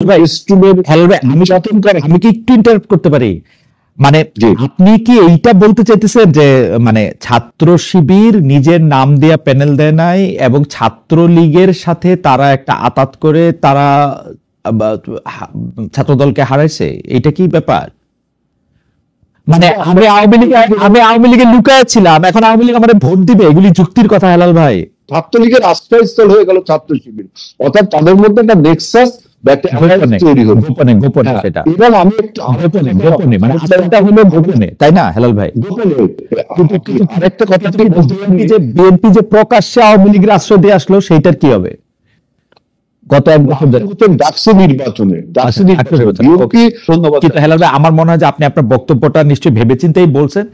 আমি কি একটু ইন্টারাপ্ট করতে পারি? মানে আপনি কি এইটা বলতে চাইতেছেন যে মানে ছাত্র শিবির নিজের নাম দেয়া প্যানেল দেয় নাই এবং ছাত্রলীগের সাথে তারা একটা আতাত করে তারা ছাত্রদলকে হারাইছে, এটা কি ব্যাপার? মানে আমি আওয়ামী লীগে লুকায় ছিলাম, এখন আওয়ামী লীগ আমাদের ভোট দিবে, এগুলি যুক্তির কথা হেলাল ভাই? ছাত্রলীগের আশ্রয়স্থল হয়ে গেল ছাত্র শিবির, অর্থাৎ তাদের মধ্যে একটা নেক্সাস তাই না হেলাল ভাই? আরেকটা কথা বিএনপি যে প্রকাশ্যে আওয়ামী লীগের আশ্রয় দিয়ে আসলো, সেইটার কি হবে? গত এক বছর আমার মনে হয় যে আপনি আপনার বক্তব্যটা নিশ্চয়ই ভেবেচিন্তেই বলছেন,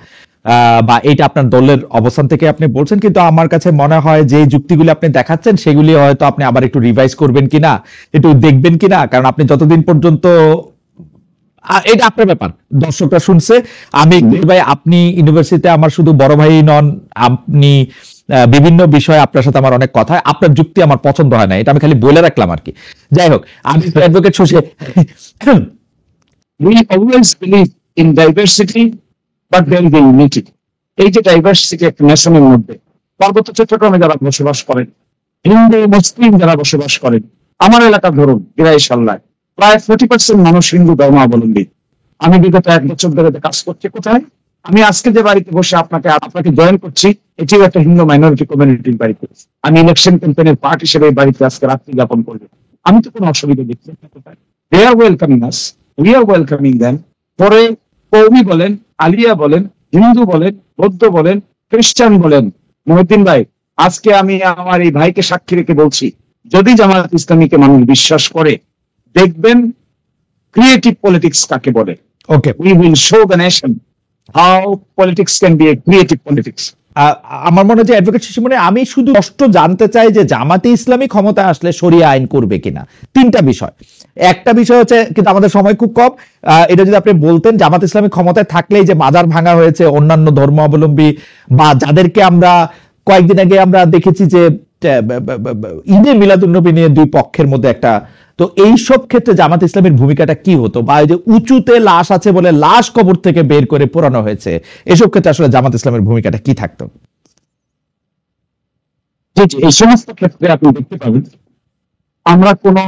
বা এইটা আপনার দলের অবস্থান থেকে আপনি বলছেন, কিন্তু আমার কাছে মনে হয় যে যুক্তিগুলি আপনি দেখাচ্ছেন সেগুলি হয়তো আপনি আবার একটু রিভাইজ করবেন কিনা, একটু দেখবেন কিনা, কারণ আপনি যতদিন পর্যন্ত, এটা আপনার ব্যাপার, দর্শকরা শুনছে। আমি ভাই, আপনি ইউনিভার্সিটিতে আমার শুধু বড় ভাই নন, আপনি বিভিন্ন বিষয়ে আপনার সাথে আমার অনেক কথা, আপনার যুক্তি আমার পছন্দ হয় না, এটা আমি খালি বলে রাখলাম আর কি। যাই হোক, আমি advocate Shashi, we always believe in diversity but there is a unity. এই যে ডাইভার্সিটি একটা নেশনের মধ্যে, পার্বত্য চট্টগ্রামে যারা বসবাস করেন, হিন্দু মুসলিম যারা বসবাস করেন, আমার এলাকা ধরুন বিরাইশাল্লায় প্রায় 40% মানুষ হিন্দু ধর্মাবলম্বী। আমি বিগত 1 বছর ধরে কাজ করছি কোথায়, আমি আজকে যে বাড়িতে বসে আপনাকে জয়েন করছি, এটিও একটা হিন্দু মাইনরিটি কমিউনিটির বাড়িতে। আমি ইলেকশন ক্যাম্পেইনের পার্ট হিসেবে এই বাড়িতে আজকে রাত্রি যাপন করবো, আমি তো কোনো অসুবিধা দেখছি না। কোথায় they are welcoming us, we are welcoming them. পরে কৌমি বলেন, আলিয়া বলেন, হিন্দু বলেন, বৌদ্ধ বলেন, খ্রিস্টান বলেন, মহিউদ্দিন ভাই আজকে আমি আমার এই ভাইকে সাক্ষী রেখে বলছি, যদি জামায়াত ইসলামীকে মানুষ বিশ্বাস করে, দেখবেন ক্রিয়েটিভ পলিটিক্স কাকে বলে। Okay, we will show the nation how politics can be a creative politics. আমার মনে হয় যে অ্যাডভোকেট শিশুমণি, আমি শুধু স্পষ্ট জানতে চাই যে জামাতে ইসলামী ক্ষমতায় আসলে শরিয়া আইন করবে কিনা। 3টা বিষয়, একটা বিষয় হচ্ছে, কিন্তু আমাদের সময় খুব কম, এটা যদি আপনি বলতেন, জামাত ইসলামী ক্ষমতায় থাকলেই যে মাজার ভাঙা হয়েছে অন্যান্য ধর্মাবলম্বী বা যাদেরকে আমরা কয়েকদিন আগে আমরা দেখেছি যে ঈদে মিলাদুন্নবী নিয়ে 2 পক্ষের মধ্যে একটা, তো এইসব ক্ষেত্রে জামাত ইসলামের ভূমিকাটা কি হতো? বা এই যে উঁচুতে লাশ আছে বলে লাশ কবর থেকে বের করে পোড়ানো হয়েছে, এসব ক্ষেত্রে আসলে জামাত ইসলামের ভূমিকাটা কি থাকতো? এই সমস্ত ক্ষেত্রে আপনি দেখতে পাবেন আমরা কোনো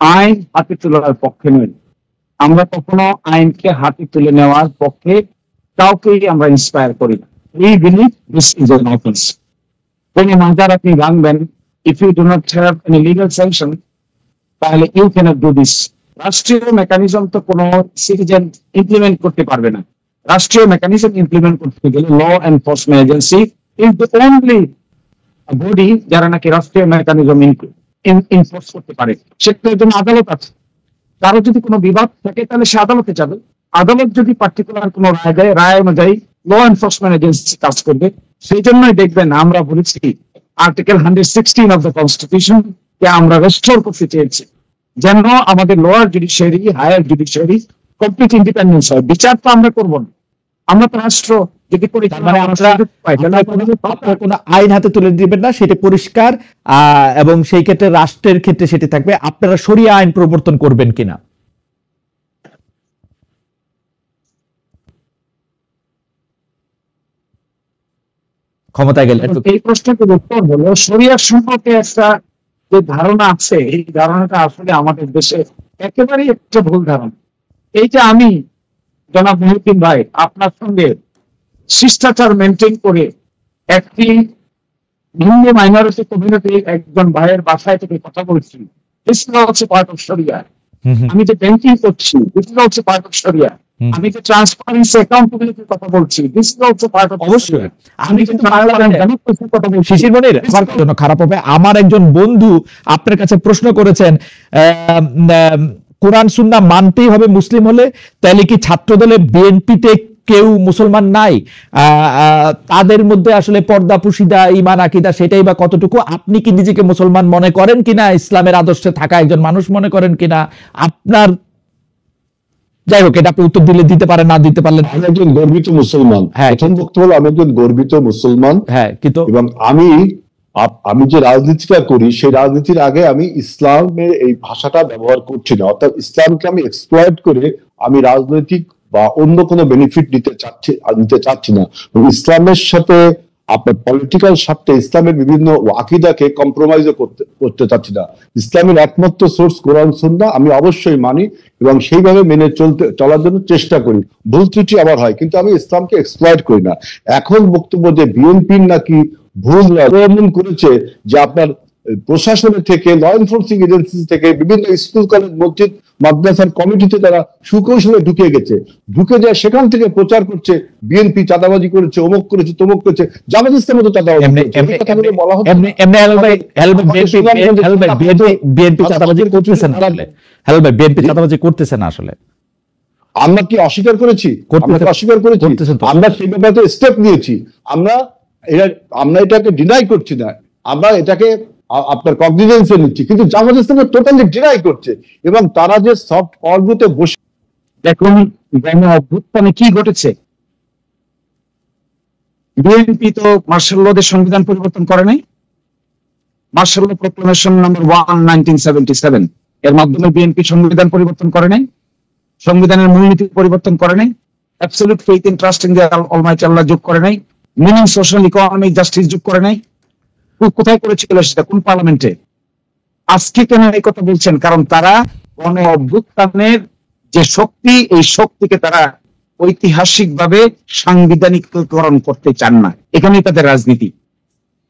আইন হাতে তোলার পক্ষে নই, আমরা কখনো আইনকে হাতে তুলে নেওয়ার পক্ষে কাউকেই আমরা ইন্সপায়ার করি না। We believe this is an offence. কোন মাজার আপনি ভাঙবেন, if you do not have any legal sanction, তাহলে ইউ ক্যানট ডু দিস। রাষ্ট্রীয় মেকানিজম তো কোনো সিটিজেন ইমপ্লিমেন্ট করতে পারবে না। রাষ্ট্রীয় মেকানিজম ইমপ্লিমেন্ট করতে গেলে law enforcement agency is the only body যারা নাকি রাষ্ট্রীয় মেকানিজম ইনফোর্স করতে পারে। সেটার জন্য আদালত আছে। কারো যদি কোনো বিবাদ থাকে তাহলে সে আদালতে যাবে। আদালত যদি পার্টিকুলার কোনো রায় দেয়, রায় অনুযায়ী ল এনফোর্সমেন্ট এজেন্সি কাজ করবে। সেই জন্যই দেখবেন আমরা বলেছি আর্টিকেল 116 অফ দ্য কনস্টিটিউশন কে আমরা রেস্টোর করতে চেয়েছি, যেন আমাদের lower judiciary, higher judiciary complete independence হয়। বিচার তো আমরা করবো না, আমরা তো রাষ্ট্র যদি করি, কোনো আইন হাতে তুলে দিবেন না, সেটা পরিষ্কার। এবং সেই ক্ষেত্রে রাষ্ট্রের ক্ষেত্রে সেটি থাকবে। আপনারা শরিয়া আইন প্রবর্তন করবেন কিনা? ক্ষমতায় গেলে এই প্রশ্নটির উত্তর হলো, শরিয়ার সম্পর্কে একটা যে ধারণা আছে, এই ধারণাটা আসলে আমাদের দেশে একেবারেই একটা ভুল ধারণা। এইটা আমি জনাব মহিউদ্দিন ভাই আপনার সঙ্গে শিষ্টাচার মেনটেন করে একটি হিন্দু মাইনরিটি কমিউনিটি একজন ভাইয়ের বাসায় থেকে কথা বলছি, this is also part of শরিয়া। আমি যে ব্যাংকিং করছি, this is also part of শরিয়া। আমি যে ট্রান্সপারেন্সি অ্যাকাউন্টেবিলিটির কথা বলছি, this is also part of. অবশ্যই আমি কিন্তু শিশির মনির, আমার জন্য খারাপ হবে, আমার একজন বন্ধু আপনার কাছে প্রশ্ন করেছেন, কোরআন সুন্নাহ মানতেই হবে মুসলিম হলে, তাহলে কি ছাত্রদলে বিএনপিতে কেউ মুসলমান নাই? তাদের মধ্যে আসলে পর্দা পুশিদা, ঈমান আকীদা সেটাই বা কতটুকু? আপনি কি নিজেকে মুসলমান মনে করেন কিনা, ইসলামের আদর্শে থাকা একজন মানুষ মনে করেন কিনা? আপনার, যাই হোক, এটা আপনি উত্তর দিলে দিতে পারেন, না দিতে পারলেন। আমি একজন গর্বিত মুসলমান। প্রথম বক্তব্য হলো আমি একজন গর্বিত মুসলমান। হ্যাঁ, কিন্তু এবং আমি আমি যে রাজনীতিটা করি সেই রাজনীতির আগে আমি ইসলামের এই ভাষাটা ব্যবহার করছি না, অর্থাৎ ইসলামকে আমি এক্সপ্লয়েট করে আমি রাজনৈতিক বা অন্য কোনো বেনিফিট নিতে চাচ্ছি না। ইসলামের সাথে আপনার পলিটিক্যাল স্বার্থে ইসলামের বিভিন্ন আকীদাকে কম্প্রোমাইজও করতে চাচ্ছি না। ইসলামের একমাত্র সোর্স কোরআন সুন্নাহ আমি অবশ্যই মানি এবং সেইভাবে মেনে চলার জন্য চেষ্টা করি। ভুল ত্রুটি আমার হয়, কিন্তু আমি ইসলামকে এক্সপ্লয়েট করি না। এখন বক্তব্য যে বিএনপির নাকি ভুল এমন করেছে যে আপনার প্রশাসনের থেকে, ল এনফোর্সিং এজেন্সি থেকে, বিভিন্ন স্কুল কলেজ মসজিদ মাদ্রাসার কমিটিতে তারা সুকৌশলে ঢুকে গেছে, ঢুকে যায় সেখান থেকে প্রচার করছে বিএনপি চাঁদাবাজি করেছে, অমুক করেছে, তমুক করেছে, জামাত ইসলামের মতো চাঁদাবাজি বলা হচ্ছে। বিএনপি চাঁদাবাজি করতেছে না, বিএনপি চাঁদাবাজি করতেছে না আসলে। আমরা কি অস্বীকার করেছি? অস্বীকার করেছি, আমরা সেই ব্যাপারে স্টেপ নিয়েছি। আমরা এটাকে ডিনাই করছি না, আমরা এটাকে আপনার কগনিজেন্সে নিচ্ছি, কিন্তু জামাত ইসলাম টোটালি ডিনাই করছে এবং তারা যে সফট অর্গুতে বসে। দেখুন গণ অভ্যুত্থানে কি ঘটেছে। বিএনপি তো মার্শাল লদের সংবিধান পরিবর্তন করে নাই। মার্শাল ল প্রক্লেমেশন নাম্বার 1 1977 এর মাধ্যমে বিএনপি সংবিধান পরিবর্তন করে নাই, সংবিধানের মূলনীতি পরিবর্তন করে নাই, absolute faith in trust in the almighty Allah যোগ করে নাই, মিনিং সোশ্যাল ইকোনমিক জাস্টিস যোগ করে নাই। কোথায় করেছিল সেটা? কোন পার্লামেন্টে? আজকে কেন এই কথা বলছেন? কারণ তারা গণ অভ্যুত্থানের যে শক্তি, এই শক্তিকে তারা ঐতিহাসিকভাবে সাংবিধানিকরণ করতে চান না। এখানেই তাদের রাজনীতি।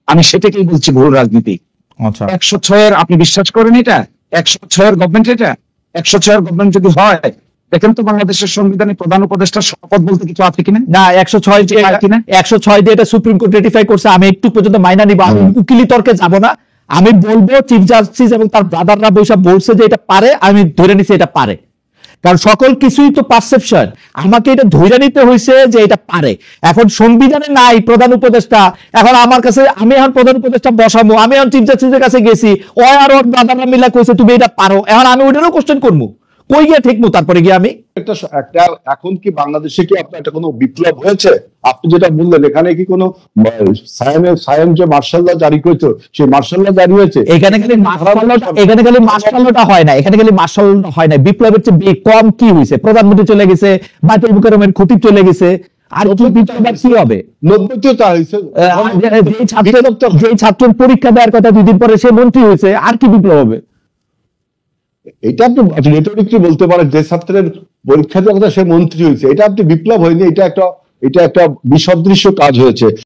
আমি সেটাকেই বলছি ভুল রাজনীতি। 106 আপনি বিশ্বাস করেন এটা? 106 গভর্নমেন্ট, এটা 106 গভর্নমেন্ট যদি হয়, দেখেন তো বাংলাদেশের সংবিধানে প্রধান উপদেষ্টা শপথ বলতে কিছু আছে কিনা? না, 106 দিয়ে এটা সুপ্রিম কোর্ট রেটিফাই করছে। আমি একটু পর্যন্ত মাইনা নিব, আমি উকিলি তর্কে যাব না। আমি বলবো চিফ জাস্টিস এবং তার ব্রাদাররা বৈশা বলছে যে এটা পারে, আমি ধরে নিছি এটা পারে, কারণ সকল কিছুই তো পারসেপশন। আমাকে এটা ধরে নিতে হয়েছে যে এটা পারে। এখন সংবিধানে নাই প্রধান উপদেষ্টা, এখন আমার কাছে, আমি এখন প্রধান উপদেষ্টা বসাবো, আমি এখন চিফ জাস্টিসের কাছে গেছি, ও আর ওর ব্রাদাররা মিলা কইছে তুমি এটা পারো, এখন আমি ওইটারও কোশ্চেন করবো, কই গিয়ে ঠিকমু তারপরে গিয়ে আমি একটা এখন কি বাংলাদেশে কি আপনার একটা কোনো বিপ্লব হয়েছে? আপনি যেটা বললেন, এখানে কি কোনো সায়েম যে মার্শাল ল জারি করেছে, সেই মার্শাল ল জারি হয়েছে? এখানে খালি মার্শাল লটা হয় না, এখানে খালি মার্শাল ল হয় না। বিপ্লবের চেয়ে কম কি হয়েছে? প্রধানমন্ত্রী চলে গেছে, বাইতুল মুকাররমের খতিব চলে গেছে, আর কি বিপ্লব কি হবে? 90 তা হয়েছে। যে ছাত্রের পরীক্ষা দেওয়ার কথা 2 দিন পরে সে মন্ত্রী হয়েছে, আর কি বিপ্লব হবে? এটা আপনি রেটরিকলি বলতে পারেন, যে ছাত্রের পরীক্ষা দেওয়ার কথা সে মন্ত্রী হয়েছে, এটা আপনি বিপ্লব হয়নি, এটা একটা বিসদৃশ্য কাজ হয়েছে।